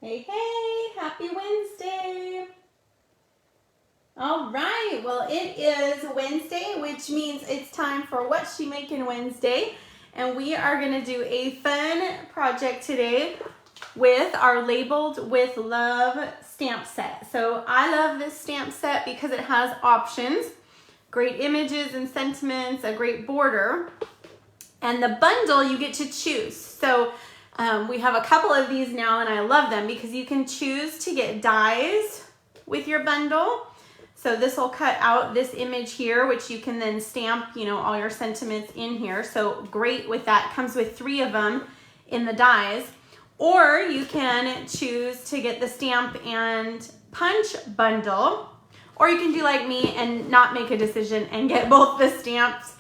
Hey, hey, happy Wednesday. All right, well, it is Wednesday, which means it's time for What's She Making Wednesday. And we are going to do a fun project today with our Labeled with Love stamp set. So I love this stamp set because it has options, great images and sentiments, a great border, and the bundle you get to choose. So we have a couple of these now and I love them because you can choose to get dies with your bundle. So this will cut out this image here, which you can then stamp, all your sentiments in here. So great with that. Comes with 3 of them in the dies. Or you can choose to get the stamp and punch bundle. Or you can do like me and not make a decision and get both the stamps,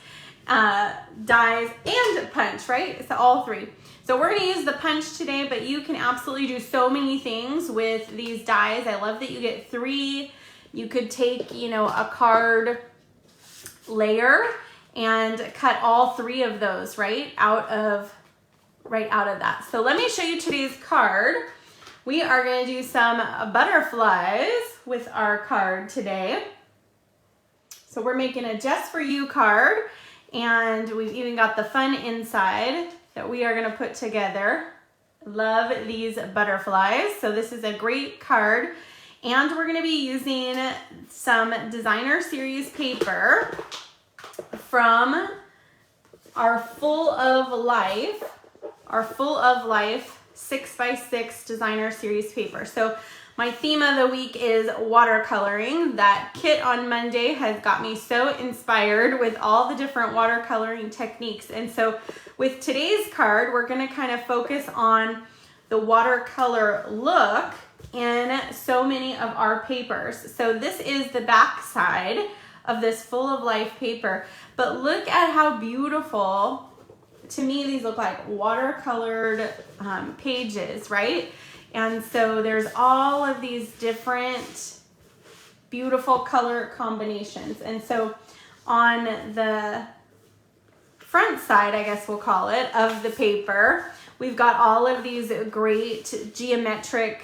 dies, and punch, right? So all 3. So we're going to use the punch today, but you can absolutely do so many things with these dies. I love that you get 3. You could take, a card layer and cut all 3 of those right out of that. So let me show you today's card. We are going to do some butterflies with our card today. So we're making a Just For You card, and we've even got the fun inside that we are going to put together. Love these butterflies. So this is a great card, and we're going to be using some designer series paper from our Full of Life 6x6 designer series paper. So my theme of the week is watercoloring. That kit on Monday has got me so inspired with all the different watercoloring techniques. And so with today's card, we're going to kind of focus on the watercolor look in so many of our papers. So this is the back side of this Full of Life paper. But look at how beautiful, to me, these look like watercolored pages, right? And so there's all of these different beautiful color combinations. And so on the front side, I guess we'll call it, of the paper, we've got all of these great geometric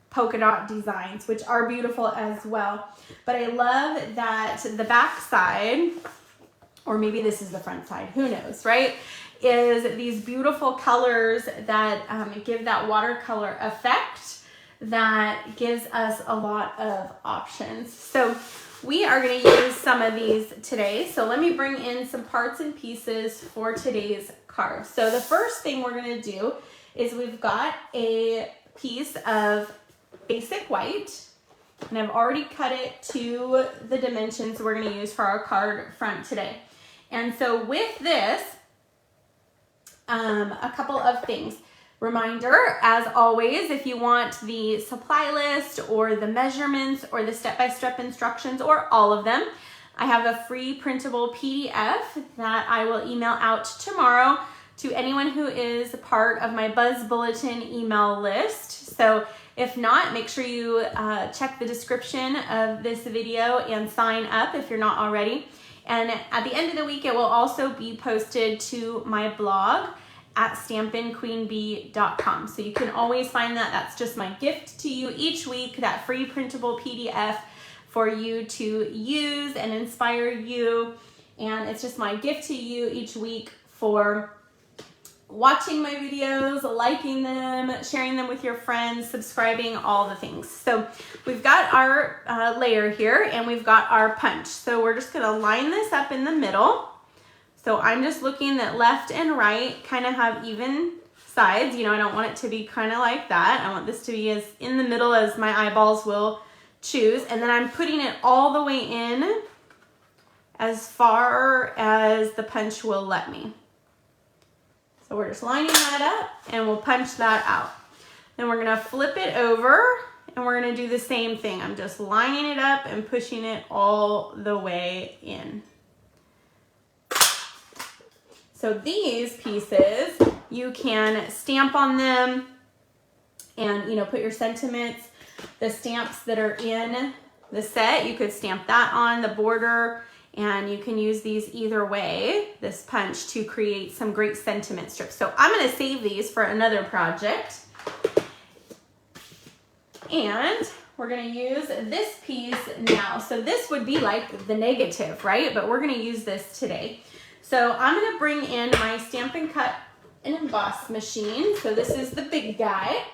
polka dot designs, which are beautiful as well. But I love that the back side, or maybe this is the front side, who knows, right? Is these beautiful colors that give that watercolor effect that gives us a lot of options. So we are going to use some of these today. So let me bring in some parts and pieces for today's card. So the first thing we're going to do is we've got a piece of basic white, and I've already cut it to the dimensions we're going to use for our card front today. And so with this, a couple of things. Reminder, as always, if you want the supply list or the measurements or the step-by-step instructions or all of them, I have a free printable PDF that I will email out tomorrow to anyone who is part of my Buzz Bulletin email list. So if not, make sure you check the description of this video and sign up if you're not already. And at the end of the week, it will also be posted to my blog at stampinqueenbee.com. So you can always find that. That's just my gift to you each week, that free printable PDF for you to use and inspire you. And it's just my gift to you each week for watching my videos, liking them, sharing them with your friends, subscribing, all the things. So we've got our layer here and we've got our punch. So we're just going to line this up in the middle. So I'm just looking that left and right kind of have even sides. I don't want it to be kind of like that. I want this to be as in the middle as my eyeballs will choose. And then I'm putting it all the way in as far as the punch will let me. So we're just lining that up and we'll punch that out. Then we're going to flip it over and we're going to do the same thing. I'm just lining it up and pushing it all the way in. So these pieces, you can stamp on them and, put your sentiments, the stamps that are in the set, you could stamp that on the border. And you can use these either way, this punch, to create some great sentiment strips. So I'm going to save these for another project. And we're gonna use this piece now. So this would be like the negative, right? But we're gonna use this today. So I'm gonna bring in my Stampin' Cut and Emboss machine. So this is the big guy.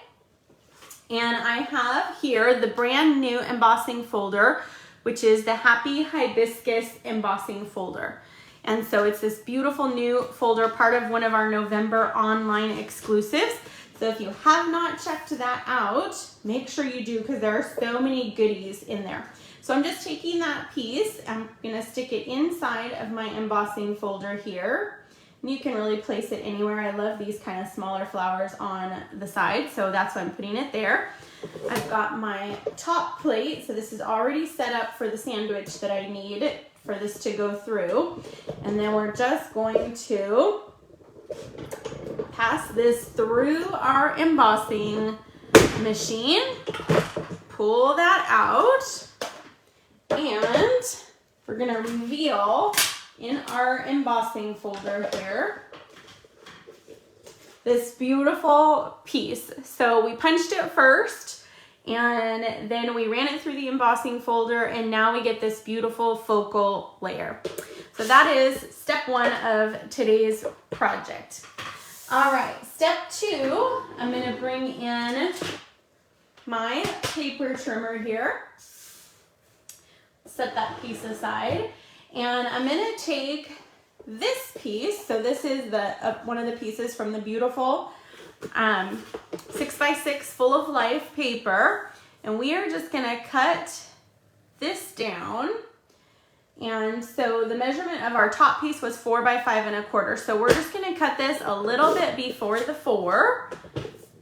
And I have here the brand new embossing folder, which is the Happy Hibiscus embossing folder. And so it's this beautiful new folder, part of one of our November online exclusives. So if you have not checked that out, make sure you do, because there are so many goodies in there. So I'm just taking that piece, I'm gonna stick it inside of my embossing folder here. And you can really place it anywhere. I love these kind of smaller flowers on the side, so that's why I'm putting it there. I've got my top plate, so this is already set up for the sandwich that I need for this to go through. And then we're just going to pass this through our embossing machine, pull that out, and we're gonna reveal in our embossing folder here this beautiful piece. So we punched it first, and then we ran it through the embossing folder, and now we get this beautiful focal layer. So that is step one of today's project. All right, step two, I'm gonna bring in my paper trimmer here. Set that piece aside, and I'm gonna take this piece. So this is the one of the pieces from the beautiful 6x6 full of life paper, and we are just gonna cut this down. And so the measurement of our top piece was 4 by 5 1/4. So we're just gonna cut this a little bit before the 4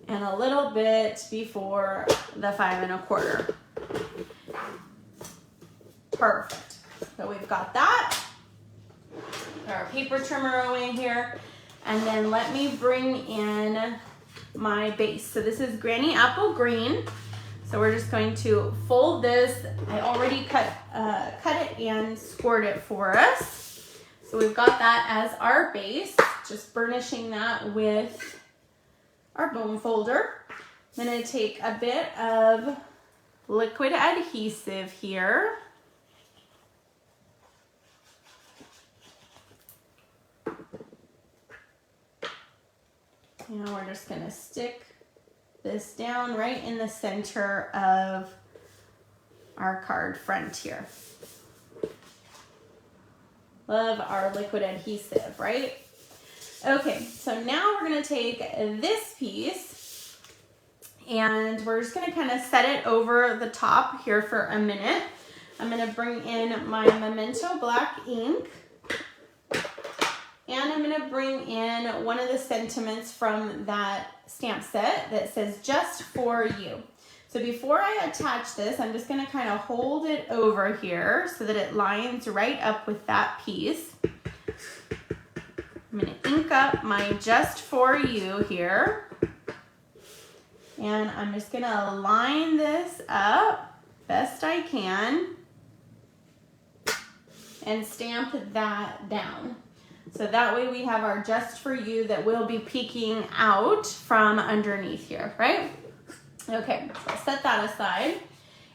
and a little bit before the 5 1/4. Perfect. So we've got that. Put our paper trimmer away here. And then let me bring in my base. So this is Granny Apple Green. So we're just going to fold this. I already cut it and scored it for us. So we've got that as our base. Just burnishing that with our bone folder. I'm gonna take a bit of liquid adhesive here. Now we're just gonna stick this down right in the center of our card front here. Love our liquid adhesive, right? Okay, so now we're gonna take this piece and we're just gonna kind of set it over the top here for a minute. I'm gonna bring in my Memento black ink, and I'm gonna bring in one of the sentiments from that stamp set that says "Just for you." So before I attach this, I'm just gonna kind of hold it over here so that it lines right up with that piece. I'm gonna ink up my "Just for you" here. And I'm just gonna line this up best I can and stamp that down. So that way we have our "Just for you" that will be peeking out from underneath here, right? Okay, so I'll set that aside.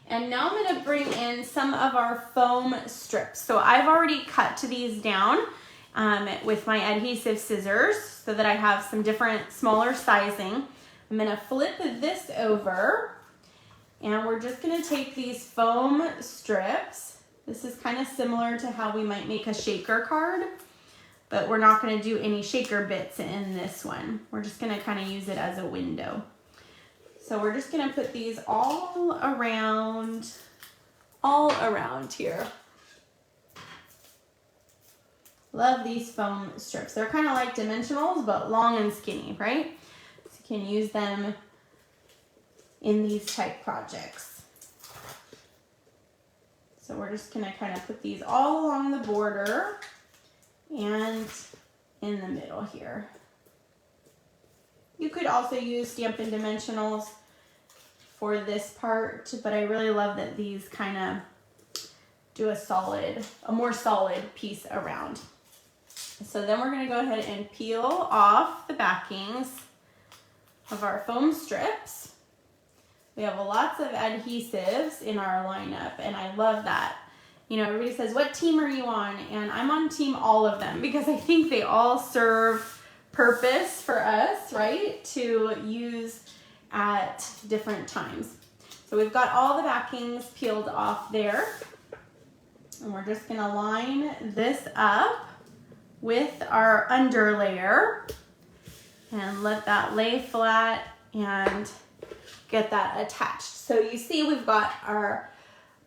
And now I'm gonna bring in some of our foam strips. So I've already cut these down with my adhesive scissors so that I have some different smaller sizing. I'm gonna flip this over, and we're just gonna take these foam strips. This is kind of similar to how we might make a shaker card, but we're not gonna do any shaker bits in this one. We're just gonna kind of use it as a window. So we're just gonna put these all around here. Love these foam strips. They're kind of like dimensionals, but long and skinny, right? So you can use them in these type projects. So we're just gonna kind of put these all along the border and in the middle here. You could also use Stampin' Dimensionals for this part, but I really love that these kind of do a more solid piece around. So then we're gonna go ahead and peel off the backings of our foam strips. We have lots of adhesives in our lineup, and I love that. You know, everybody says, what team are you on? And I'm on team all of them because I think they all serve purpose for us, right? To use at different times. So we've got all the backings peeled off there. And we're just gonna line this up with our under layer and let that lay flat and get that attached. So you see we've got our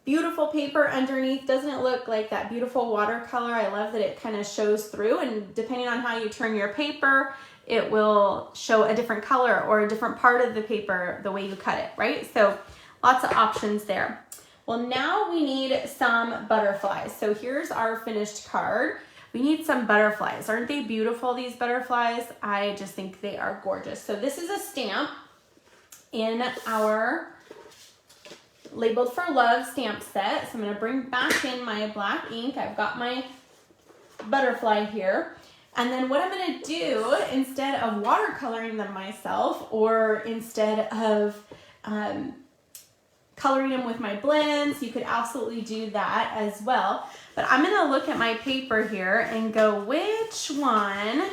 beautiful paper underneath. Doesn't it look like that beautiful watercolor? I love that it kind of shows through, and depending on how you turn your paper, it will show a different color or a different part of the paper the way you cut it, right? So lots of options there. Well, now we need some butterflies. So here's our finished card. We need some butterflies. Aren't they beautiful, these butterflies? I just think they are gorgeous. So this is a stamp in our Labeled for Love stamp set. So I'm gonna bring back in my black ink. I've got my butterfly here. And then what I'm gonna do, instead of watercoloring them myself, or instead of coloring them with my blends, you could absolutely do that as well. But I'm gonna look at my paper here and go, which one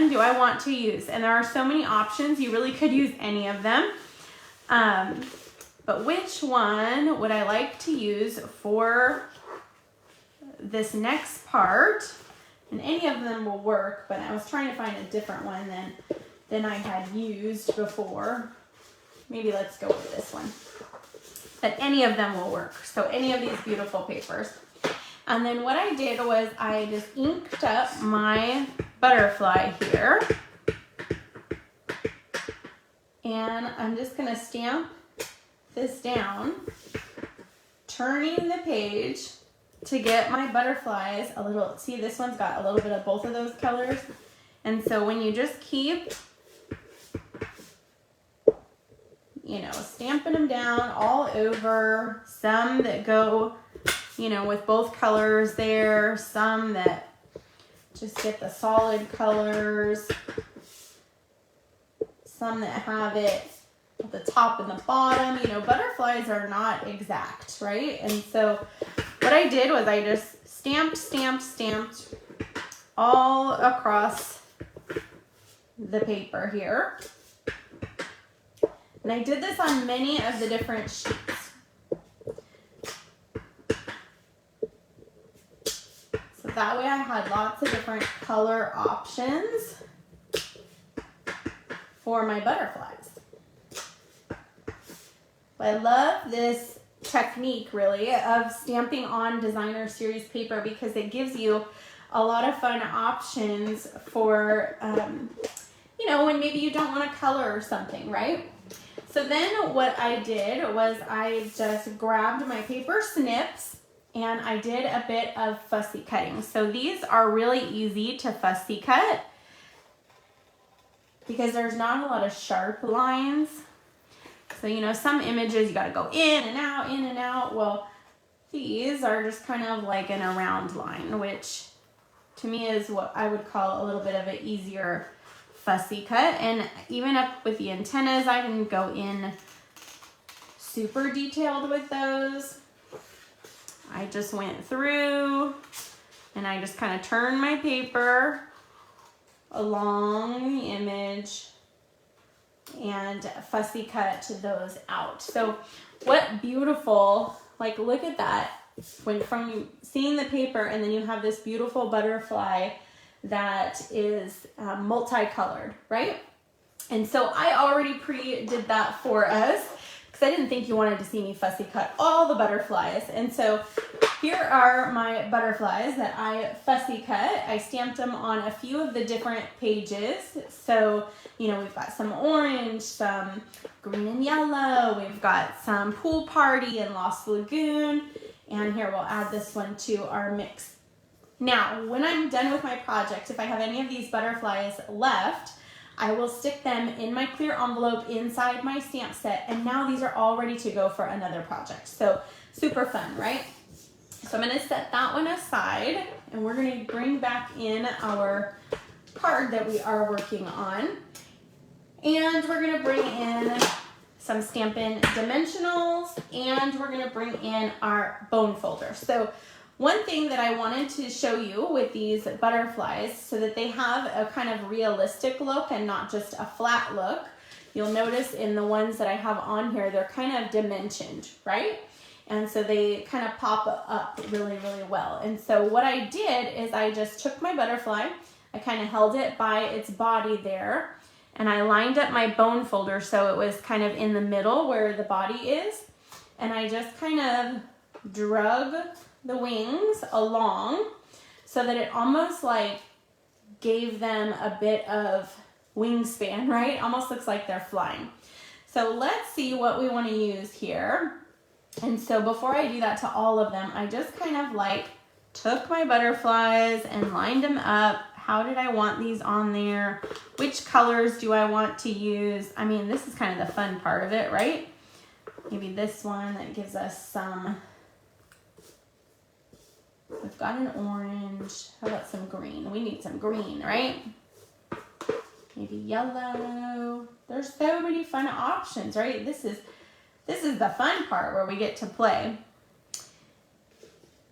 do I want to use? And there are so many options. You really could use any of them. But which one would I like to use for this next part? And any of them will work, but I was trying to find a different one than I had used before. Maybe let's go with this one. But any of them will work. So any of these beautiful papers. And then what I did was I just inked up my butterfly here. And I'm just gonna stamp this down, turning the page to get my butterflies a little, see this one's got a little bit of both of those colors. And so when you just keep, you know, stamping them down all over, some that go, you know, with both colors there, some that just get the solid colors, some that have it at the top and the bottom. You know, butterflies are not exact, right? And so what I did was I just stamped all across the paper here. And I did this on many of the different sheets. So that way I had lots of different color options for my butterflies. I love this technique really of stamping on designer series paper because it gives you a lot of fun options for, you know, when maybe you don't want to color or something, right? So then what I did was I just grabbed my paper snips and I did a bit of fussy cutting. So these are really easy to fussy cut because there's not a lot of sharp lines. So, you know, some images you got to go in and out, in and out. Well, these are just kind of like an around line, which to me is what I would call a little bit of an easier fussy cut. And even up with the antennas, I didn't go in super detailed with those. I just went through and I just kind of turned my paper along the image and fussy cut those out. So what beautiful, like look at that, when from seeing the paper and then you have this beautiful butterfly that is multicolored, right? And so I already pre-did that for us because I didn't think you wanted to see me fussy cut all the butterflies. And so here are my butterflies that I fussy cut. I stamped them on a few of the different pages. So, you know, we've got some orange, some green and yellow. We've got some pool party and Lost Lagoon. And here we'll add this one to our mix. Now, when I'm done with my project, if I have any of these butterflies left, I will stick them in my clear envelope inside my stamp set. And now these are all ready to go for another project. So super fun, right? So I'm gonna set that one aside and we're gonna bring back in our card that we are working on. And we're gonna bring in some Stampin' dimensionals, and we're gonna bring in our bone folder. So one thing that I wanted to show you with these butterflies, so that they have a kind of realistic look and not just a flat look, you'll notice in the ones that I have on here, they're kind of dimensioned, right? And so they kind of pop up really, really well. And so what I did is I just took my butterfly, I kind of held it by its body there, and I lined up my bone folder so it was kind of in the middle where the body is. And I just kind of drug the wings along so that it almost like gave them a bit of wingspan, right? Almost looks like they're flying. So let's see what we want to use here. And so before I do that to all of them, I just kind of like took my butterflies and lined them up. How did I want these on there? Which colors do I want to use? I mean, this is kind of the fun part of it, right? Maybe this one that gives us some, we've got an orange. How about some green? We need some green, right? Maybe yellow. There's so many fun options, right? This is the fun part where we get to play.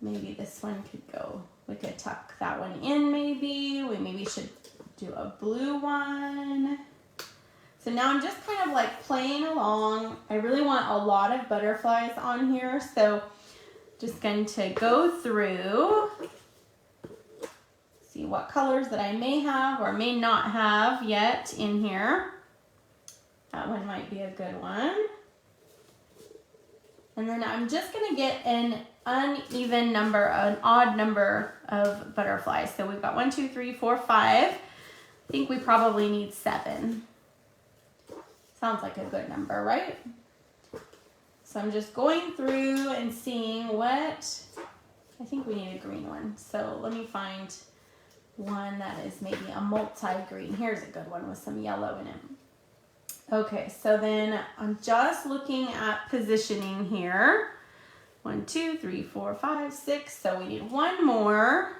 Maybe this one could go, we could tuck that one in maybe. We maybe should do a blue one. So now I'm just kind of like playing along. I really want a lot of butterflies on here, so just going to go through, see what colors that I may have or may not have yet in here. That one might be a good one. And then I'm just gonna get an uneven number, an odd number of butterflies. So we've got 1, 2, 3, 4, 5. I think we probably need 7. Sounds like a good number, right? So I'm just going through and seeing what, I think we need a green one. So let me find one that is maybe a multi-green. Here's a good one with some yellow in it. Okay, so then I'm just looking at positioning here. 1, 2, 3, 4, 5, 6. So we need one more.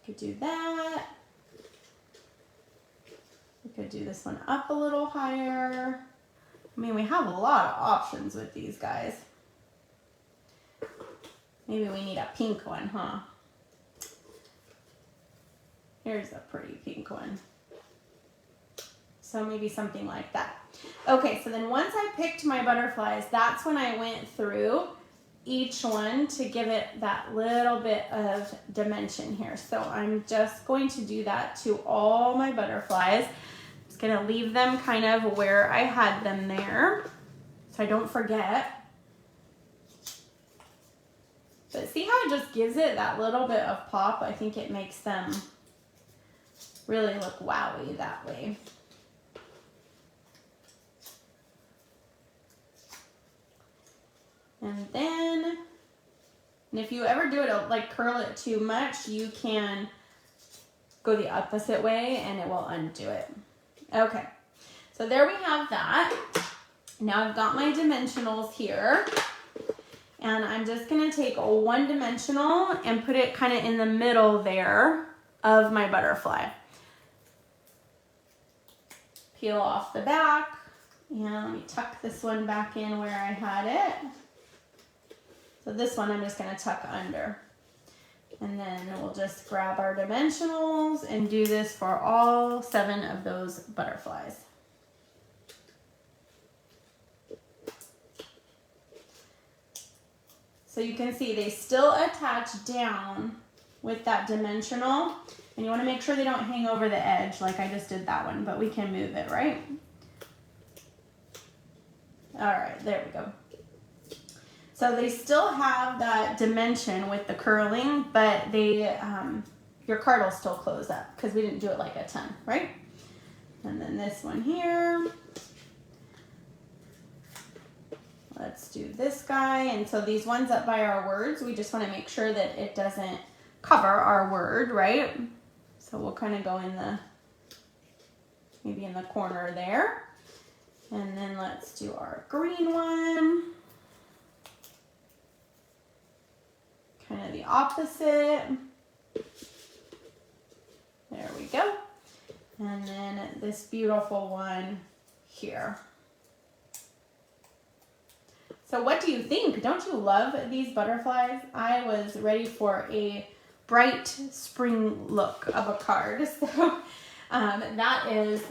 Could do that. We could do this one up a little higher. I mean, we have a lot of options with these guys. Maybe we need a pink one, huh? Here's a pretty pink one. So maybe something like that. Okay, so then once I picked my butterflies, that's when I went through each one to give it that little bit of dimension here. So I'm just going to do that to all my butterflies. I'm just gonna leave them kind of where I had them there so I don't forget. But see how it just gives it that little bit of pop? I think it makes them really look wowy that way. And then, and if you ever do it, like curl it too much, you can go the opposite way and it will undo it. Okay, so there we have that. Now I've got my dimensionals here, and I'm just gonna take a one dimensional and put it kind of in the middle there of my butterfly. Peel off the back, and let me tuck this one back in where I had it. So this one I'm just gonna tuck under. And then we'll just grab our dimensionals and do this for all 7 of those butterflies. So you can see they still attach down with that dimensional, and you want to make sure they don't hang over the edge like I just did that one, but we can move it, right? All right, there we go. So they still have that dimension with the curling, but they, your card will still close up because we didn't do it like a ton, right? And then this one here. Let's do this guy. And so these ones up by our words, we just want to make sure that it doesn't cover our word, right? So we'll kind of go in the, maybe in the corner there. And then let's do our green one. Kind of the opposite. we go. And then this beautiful one here. So what do you think? Don't you love these butterflies? I was ready for a bright spring look of a card. So that is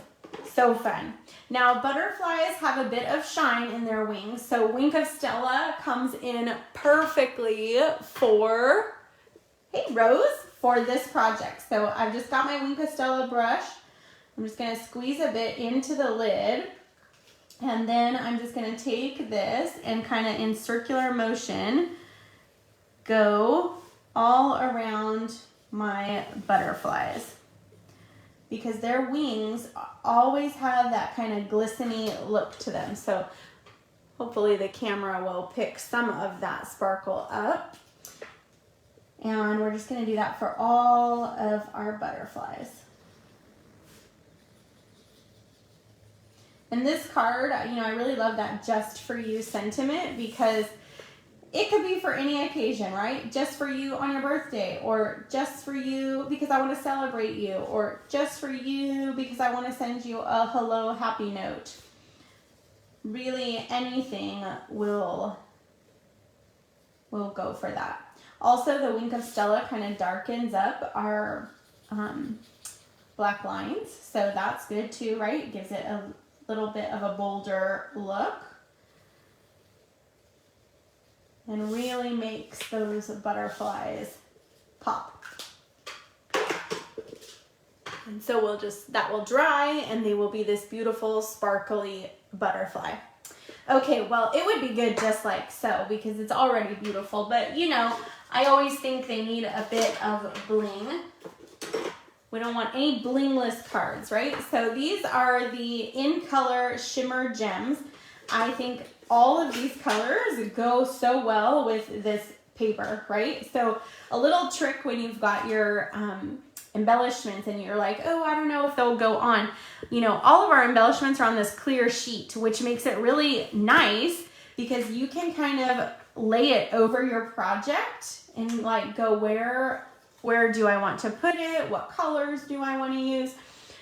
so fun. Now butterflies have a bit of shine in their wings. So Wink of Stella comes in perfectly for, hey Rose, for this project. So I've just got my Wink of Stella brush. I'm just going to squeeze a bit into the lid, and then I'm just going to take this and kind of in circular motion go all around my butterflies, because their wings always have that kind of glistening look to them. So hopefully the camera will pick some of that sparkle up. And we're just going to do that for all of our butterflies. And this card, you know, I really love that just for you sentiment, because it could be for any occasion, right? Just for you on your birthday, or just for you because I want to celebrate you, or just for you because I want to send you a hello happy note. Really anything will go for that. Also, the Wink of Stella kind of darkens up our black lines, so that's good too, right? It gives it a little bit of a bolder look and really makes those butterflies pop. And so that will dry and they will be this beautiful sparkly butterfly. Okay, well, it would be good just like so because it's already beautiful, but you know, I always think they need a bit of bling. We don't want any blingless cards, right? So these are the In Color Shimmer Gems. I think all of these colors go so well with this paper, right? So a little trick when you've got your embellishments and you're like, oh, I don't know if they'll go on. You know, all of our embellishments are on this clear sheet, which makes it really nice because you can kind of lay it over your project and like go, where do I want to put it? What colors do I want to use?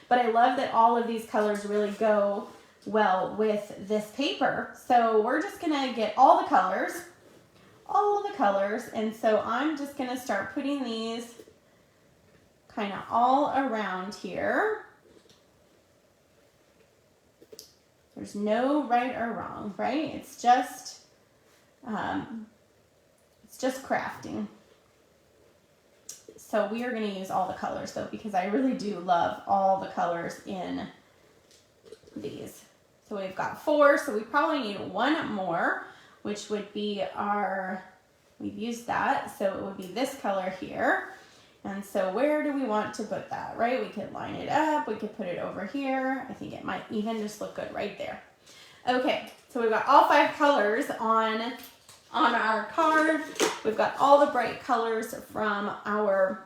But I love that all of these colors really go well with this paper. So we're just gonna get all the colors. And so I'm just gonna start putting these kind of all around here. There's no right or wrong, right? It's just crafting. So we are going to use all the colors though, because I really do love all the colors in these. So we've got 4, so we probably need 1 more, which would be we've used that, so it would be this color here. And so where do we want to put that, right? We could line it up, we could put it over here. I think it might even just look good right there. Okay, so we've got all 5 colors on our card. We've got all the bright colors from our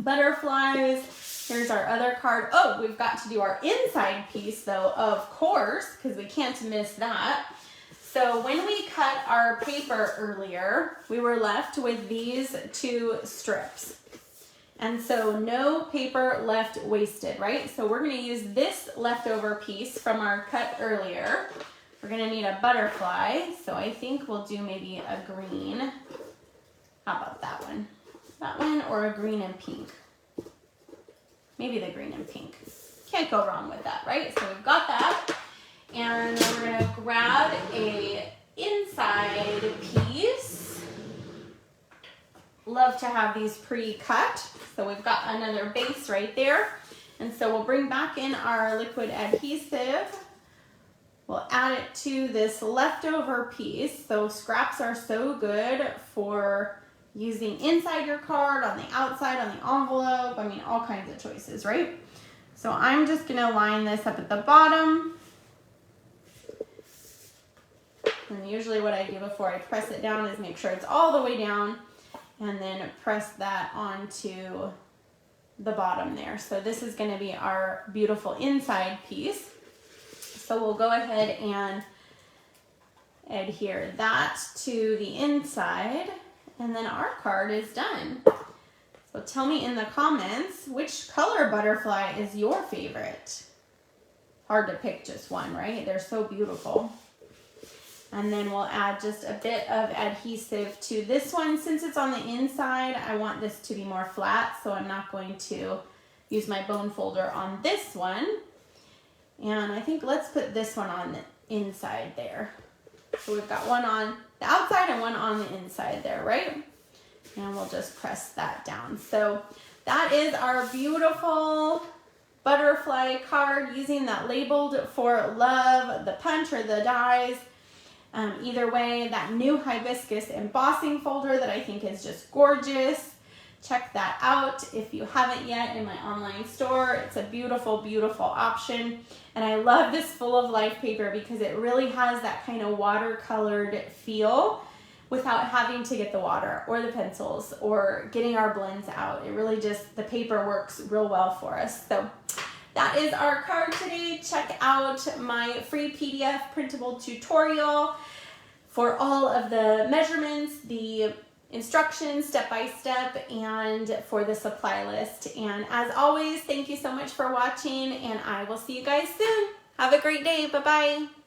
butterflies. Here's our other card. Oh, we've got to do our inside piece though, of course, because we can't miss that. So when we cut our paper earlier, we were left with these 2 strips. And so no paper left wasted, right? So we're gonna use this leftover piece from our cut earlier. We're gonna need a butterfly, so I think we'll do maybe a green. How about that one? That one, or a green and pink? Maybe the green and pink. Can't go wrong with that, right? So we've got that. And then we're gonna grab a inside piece. Love to have these pre-cut. So we've got another base right there. And so we'll bring back in our liquid adhesive. We'll add it to this leftover piece. So scraps are so good for using inside your card, on the outside, on the envelope. I mean, all kinds of choices, right? So I'm just gonna line this up at the bottom. And usually what I do before I press it down is make sure it's all the way down and then press that onto the bottom there. So this is gonna be our beautiful inside piece. So we'll go ahead and adhere that to the inside, and then our card is done. So tell me in the comments, which color butterfly is your favorite? Hard to pick just one, right? They're so beautiful. And then we'll add just a bit of adhesive to this one. Since it's on the inside, I want this to be more flat, so I'm not going to use my bone folder on this one. And I think let's put this one on the inside there. So we've got one on the outside and one on the inside there, right? And we'll just press that down. So that is our beautiful butterfly card using that labeled for love, the punch or the dies. Either way, that new hibiscus embossing folder that I think is just gorgeous. Check that out if you haven't yet in my online store. It's a beautiful, beautiful option. And I love this full of life paper because it really has that kind of watercolored feel without having to get the water or the pencils or getting our blends out. It really just, the paper works real well for us. So that is our card today. Check out my free PDF printable tutorial for all of the measurements, the instructions step by step, and for the supply list. And as always, thank you so much for watching, and I will see you guys soon. Have a great day. Bye-bye.